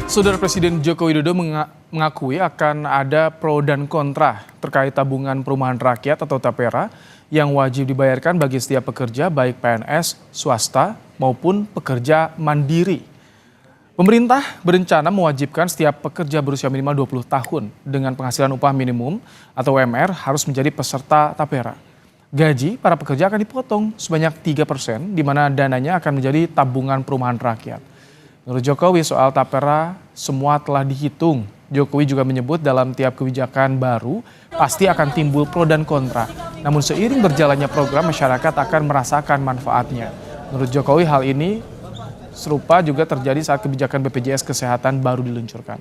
Saudara Presiden Joko Widodo mengakui akan ada pro dan kontra terkait tabungan perumahan rakyat atau TAPERA yang wajib dibayarkan bagi setiap pekerja baik PNS, swasta maupun pekerja mandiri. Pemerintah berencana mewajibkan setiap pekerja berusia minimal 20 tahun dengan penghasilan upah minimum atau UMR harus menjadi peserta TAPERA. Gaji para pekerja akan dipotong sebanyak 3%, di mana dananya akan menjadi tabungan perumahan rakyat. Menurut Jokowi soal TAPERA semua telah dihitung. Jokowi juga menyebut dalam tiap kebijakan baru pasti akan timbul pro dan kontra. Namun seiring berjalannya program masyarakat akan merasakan manfaatnya. Menurut Jokowi hal ini serupa juga terjadi saat kebijakan BPJS Kesehatan baru diluncurkan.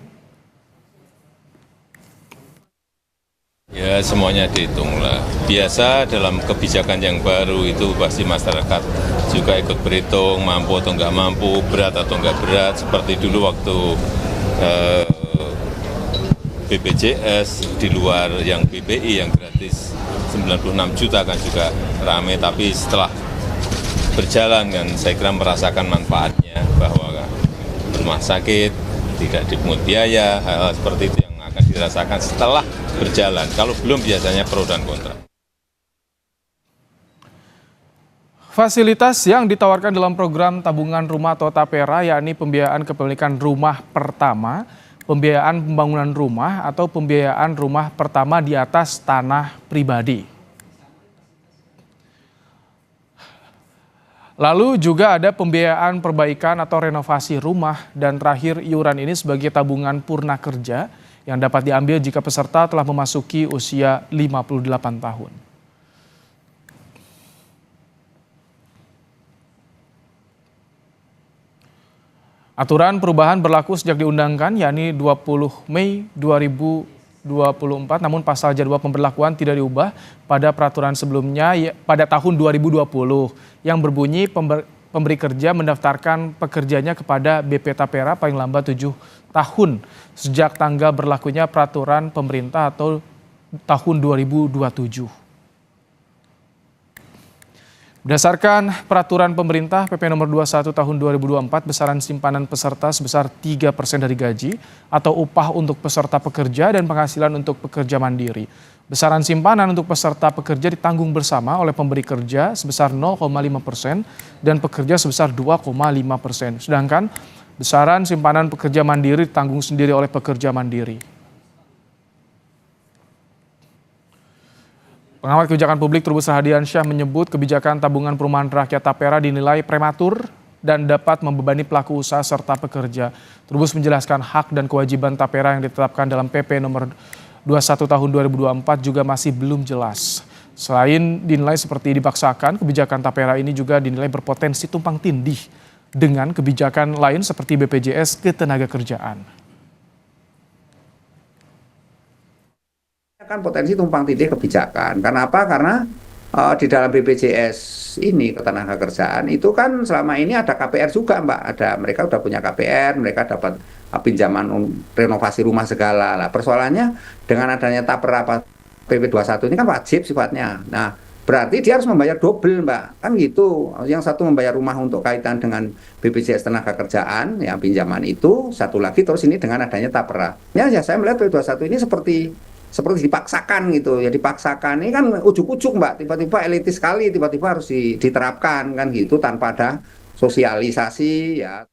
Ya semuanya dihitung lah. Biasa dalam kebijakan yang baru itu pasti masyarakat juga ikut berhitung mampu atau nggak mampu, berat atau nggak berat. Seperti dulu waktu BPJS di luar yang BPI yang gratis 96 juta kan juga rame. Tapi setelah berjalan kan saya kira merasakan manfaatnya bahwa rumah sakit tidak dipungut biaya, hal-hal seperti itu yang akan dirasakan setelah berjalan. Kalau belum biasanya pro dan kontra. Fasilitas yang ditawarkan dalam program tabungan rumah atau TAPERA yakni pembiayaan kepemilikan rumah pertama, pembiayaan pembangunan rumah atau pembiayaan rumah pertama di atas tanah pribadi. Lalu juga ada pembiayaan perbaikan atau renovasi rumah dan terakhir iuran ini sebagai tabungan purna kerja yang dapat diambil jika peserta telah memasuki usia 58 tahun. Aturan perubahan berlaku sejak diundangkan, yakni 20 Mei 2024, namun pasal jadwal pemberlakuan tidak diubah pada peraturan sebelumnya pada tahun 2020 yang berbunyi pemberi kerja mendaftarkan pekerjanya kepada BP TAPERA paling lambat 7 tahun sejak tanggal berlakunya peraturan pemerintah atau tahun 2027. Berdasarkan peraturan pemerintah PP nomor 21 tahun 2024, besaran simpanan peserta sebesar 3% dari gaji atau upah untuk peserta pekerja dan penghasilan untuk pekerja mandiri. Besaran simpanan untuk peserta pekerja ditanggung bersama oleh pemberi kerja sebesar 0,5% dan pekerja sebesar 2,5%. Sedangkan besaran simpanan pekerja mandiri ditanggung sendiri oleh pekerja mandiri. Pengamat kebijakan publik Trubus Rahadiansyah menyebut kebijakan tabungan perumahan rakyat TAPERA dinilai prematur dan dapat membebani pelaku usaha serta pekerja. Trubus menjelaskan hak dan kewajiban TAPERA yang ditetapkan dalam PP nomor 21 tahun 2024 juga masih belum jelas. Selain dinilai seperti dipaksakan, kebijakan TAPERA ini juga dinilai berpotensi tumpang tindih dengan kebijakan lain seperti BPJS Ketenagakerjaan. Kan potensi tumpang tindih kebijakan. Karena apa? Karena di dalam BPJS ini Ketenagakerjaan itu kan selama ini ada KPR juga, Mbak. Mereka udah punya KPR, mereka dapat pinjaman renovasi rumah segala. Lah persoalannya dengan adanya TAPERA PP 21 ini kan wajib sifatnya. Nah, berarti dia harus membayar double, Mbak. Kan gitu. Yang satu membayar rumah untuk kaitan dengan BPJS Ketenagakerjaan, yang pinjaman itu, satu lagi terus ini dengan adanya TAPERA. Ya saya melihat PP 21 ini seperti dipaksakan gitu ya, dipaksakan ini kan ujuk-ujuk, Mbak, tiba-tiba elitis sekali, tiba-tiba harus diterapkan kan gitu tanpa ada sosialisasi ya.